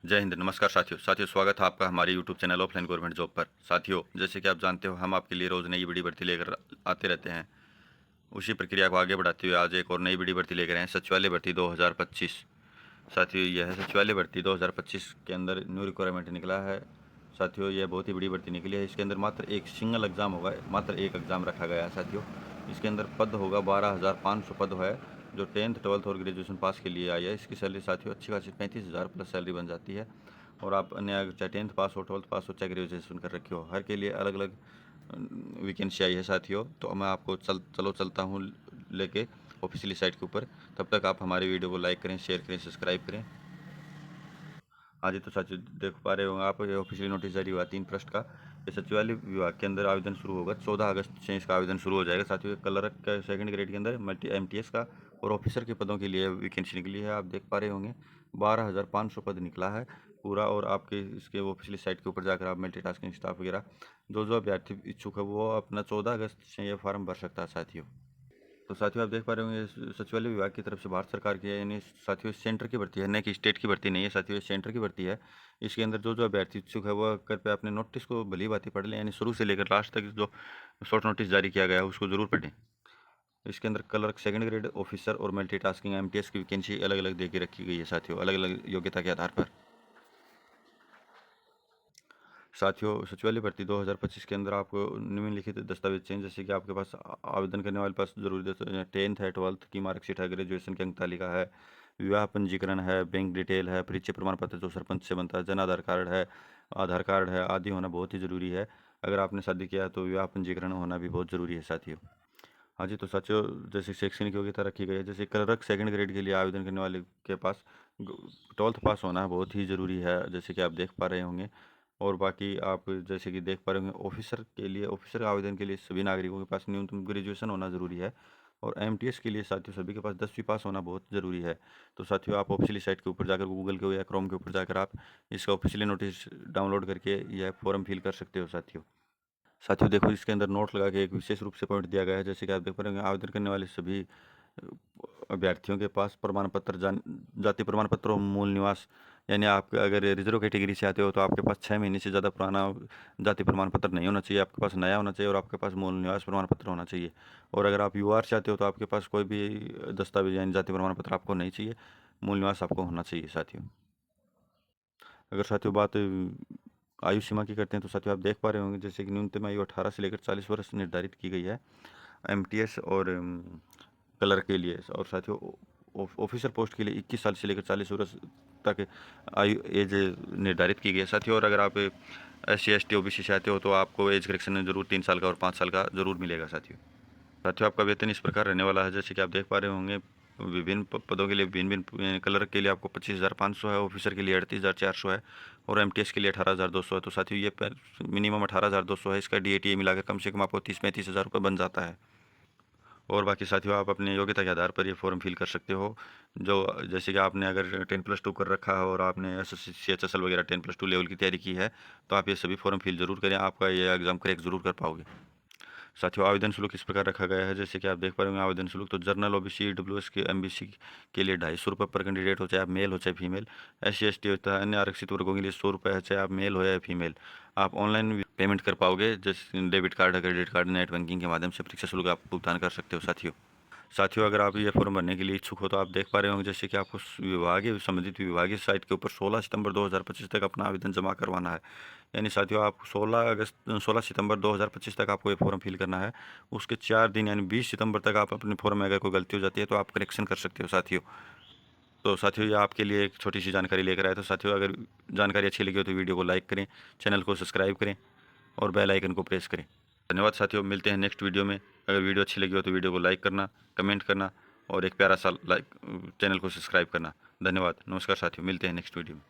जय हिंद। नमस्कार साथियों स्वागत है आपका हमारे YouTube channel offline government job पर। साथियों, जैसे कि आप जानते हो, हम आपके लिए रोज़ नई बड़ी भर्ती लेकर आते रहते हैं। उसी प्रक्रिया को आगे बढ़ाते हुए आज एक और नई बड़ी भर्ती लेकर आए हैं, सचिवालय भर्ती 2025। साथियों, यह है सचिवालय भर्ती 2025 के अंदर न्यू रिक्वायरमेंट निकला है। साथियों, यह बहुत ही बड़ी भर्ती निकली है। इसके अंदर मात्र एक सिंगल एग्ज़ाम होगा, मात्र एक एग्ज़ाम रखा गया है साथियों। इसके अंदर पद होगा 12,500 पद है, जो 10th 12th और ग्रेजुएशन पास के लिए आई है। इसकी सैलरी साथियों अच्छी खासी 35,000 प्लस सैलरी बन जाती है। और आप अन्य चाहे 10th पास हो, 12th पास हो, चाहे ग्रेजुएशन कर रखी हो, हर के लिए अलग अलग वैकेंसी आई है साथियों। तो मैं आपको चलता हूँ लेके ऑफिशियली साइट के ऊपर। तब तक आप हमारे वीडियो को लाइक करें, शेयर करें, सब्सक्राइब करें। हाँ जी, तो साथियों देख पा रहे होंगे आप, ये ऑफिशियली नोटिस जारी हुआ 3 पृष्ठ का। ये सचिवालय विभाग के अंदर आवेदन शुरू होगा, 14 अगस्त से इसका आवेदन शुरू हो जाएगा साथियों। क्लर्क का 2nd ग्रेड के अंदर मल्टी MTS का और ऑफिसर के पदों के लिए वैकेंसी निकली है। आप देख पा रहे होंगे 12,500 पद निकला है पूरा। और आपके इसके ऑफिशियली साइट के ऊपर जाकर आप मल्टीटास्किंग स्टाफ वगैरह जो अभ्यर्थी इच्छुक है वो अपना 14 अगस्त से ये फॉर्म भर सकता है साथियों। तो साथियों आप देख पा रहे होंगे सचिवालय विभाग की तरफ से भारत सरकार की है, यानी साथियों सेंटर की भर्ती है, न कि स्टेट की भर्ती नहीं है साथियों, सेंटर की भर्ती है। इसके अंदर जो अभ्यर्थी इच्छुक है वो कृपया अपने नोटिस को भली भांति पढ़ लें, यानी शुरू से लेकर लास्ट तक जो शॉर्ट नोटिस जारी किया गया है उसको जरूर पढ़ें। इसके अंदर क्लर्क 2nd ग्रेड ऑफिसर और मल्टीटास्किंग MTS की वैकेंसी अलग अलग दे के रखी गई है साथियों, अलग अलग योग्यता के आधार पर। साथियों, सचिवालय भर्ती 2025 के अंदर आपको निम्नलिखित दस्तावेज चाहिए, जैसे कि आपके पास आवेदन करने वाले पास जरूरी दस्तावेज 10th है, 12th की मार्कशीट है, ग्रेजुएशन की अंक तालिका है, विवाह पंजीकरण है, बैंक डिटेल है, परिचय प्रमाण पत्र जो सरपंच से बनता है, जन आधार कार्ड है आदि होना बहुत ही ज़रूरी है। अगर आपने शादी किया है तो विवाह पंजीकरण होना भी बहुत ज़रूरी है साथियों। हाँ जी, तो साथियों जैसे शैक्षणिक योग्यता रखी गई है, जैसे क्लर्क 2nd ग्रेड के लिए आवेदन करने वाले के पास 12th पास होना बहुत ही ज़रूरी है, जैसे कि आप देख पा रहे होंगे। और बाकी आप जैसे कि देख पा रहे होंगे ऑफिसर के लिए, ऑफिसर आवेदन के लिए सभी नागरिकों के पास न्यूनतम ग्रेजुएशन होना ज़रूरी है। और MTS के लिए साथियों सभी के पास 10वीं पास होना बहुत ज़रूरी है। तो साथियों आप ऑफिशियली साइट के ऊपर जाकर, गूगल के या क्रोम के ऊपर जाकर आप इसका ऑफिशियली नोटिस डाउनलोड करके यह फॉर्म फिल कर सकते हो साथियों। साथियों देखो, इसके अंदर नोट लगा के एक विशेष रूप से पॉइंट दिया गया है, जैसे कि आप देख पा रहे होंगे आवेदन करने वाले सभी अभ्यर्थियों के पास प्रमाण पत्र, जाति प्रमाण पत्र और मूल निवास, यानी आप अगर रिजर्व कैटेगरी से आते हो तो आपके पास 6 महीने से ज़्यादा पुराना जाति प्रमाण पत्र नहीं होना चाहिए, आपके पास नया होना चाहिए, और आपके पास मूल निवास प्रमाण पत्र होना चाहिए। और अगर आप UR से आते हो तो आपके पास कोई भी दस्तावेज यानी जाति प्रमाण पत्र आपको नहीं चाहिए, मूल निवास आपको होना चाहिए साथियों। अगर साथियों बात आयु सीमा की करते हैं तो साथियों आप देख पा रहे होंगे, जैसे कि न्यूनतम आयु 18 से लेकर 40 वर्ष निर्धारित की गई है MTS और कलर के लिए। और साथियों ऑफिसर पोस्ट के लिए 21 साल से लेकर 40 वर्ष तक आयु एज निर्धारित की गई है साथियों। और अगर आप SC ST OBC से आते हो तो आपको एज करेक्शन जरूर 3 साल का और 5 साल का जरूर मिलेगा साथियों। साथियों आपका वेतन इस प्रकार रहने वाला है, जैसे कि आप देख पा रहे होंगे विभिन्न पदों के लिए भिन्न भिन्न कलर के लिए आपको 25,500 है, ऑफिसर के लिए 38,400 है, और MTS के लिए 18,200 है। तो साथियों ये मिनिमम 18,200 है, इसका DATA मिलाकर कम से कम आपको 30-35 हज़ार रुपये बन जाता है। और बाकी साथियों आप अपनी योग्यता के आधार पर ये फॉर्म फिल कर सकते हो। जो जैसे कि आपने अगर 10+2 कर रखा है और आपने SSC CHSL वगैरह 10+2 लेवल की तैयारी की है तो आप ये सभी फॉर्म फिल जरूर करें, आपका ये एग्ज़ाम क्रैक जरूर कर पाओगे। साथियों आवेदन शुल्क इस प्रकार रखा गया है, जैसे कि आप देख पा रहे होंगे आवेदन शुल्क तो जनरल OBC EWS के MBC के लिए 250 रुपये पर कैंडिडेट हो, चाहे आप मेल हो चाहे फीमेल। SC ST होता है, अन्य आरक्षित वर्गों के लिए 100 रुपये है, चाहे आप मेल हो या फीमेल। आप ऑनलाइन पेमेंट कर पाओगे, जैसे debit card, credit card, net banking के माध्यम से परीक्षा शुल्क आप भुगतान कर सकते हो साथियों। साथियों अगर आप ये फॉर्म भरने के लिए इच्छुक हो तो आप देख पा रहे होंगे, जैसे कि आपको संबंधित विभागीय साइट के ऊपर 16 सितंबर 2025 तक अपना आवेदन जमा करवाना है। यानी साथियों आप 16 सितंबर 2025 तक आपको ये फॉर्म फिल करना है। उसके 4 दिन यानी 20 सितंबर तक आप अपने फॉर्म में अगर कोई गलती हो जाती है तो आप करेक्शन कर सकते हो साथियों। तो साथियों ये आपके लिए एक छोटी सी जानकारी लेकर आए। तो साथियों अगर जानकारी अच्छी लगी हो तो वीडियो को लाइक करें, चैनल को सब्सक्राइब करें और बेल आइकन को प्रेस करें। धन्यवाद साथियों, मिलते हैं नेक्स्ट वीडियो में। अगर वीडियो अच्छी लगी हो तो वीडियो को लाइक करना, कमेंट करना और एक प्यारा सा लाइक चैनल को सब्सक्राइब करना। धन्यवाद, नमस्कार साथियों, मिलते हैं नेक्स्ट वीडियो में।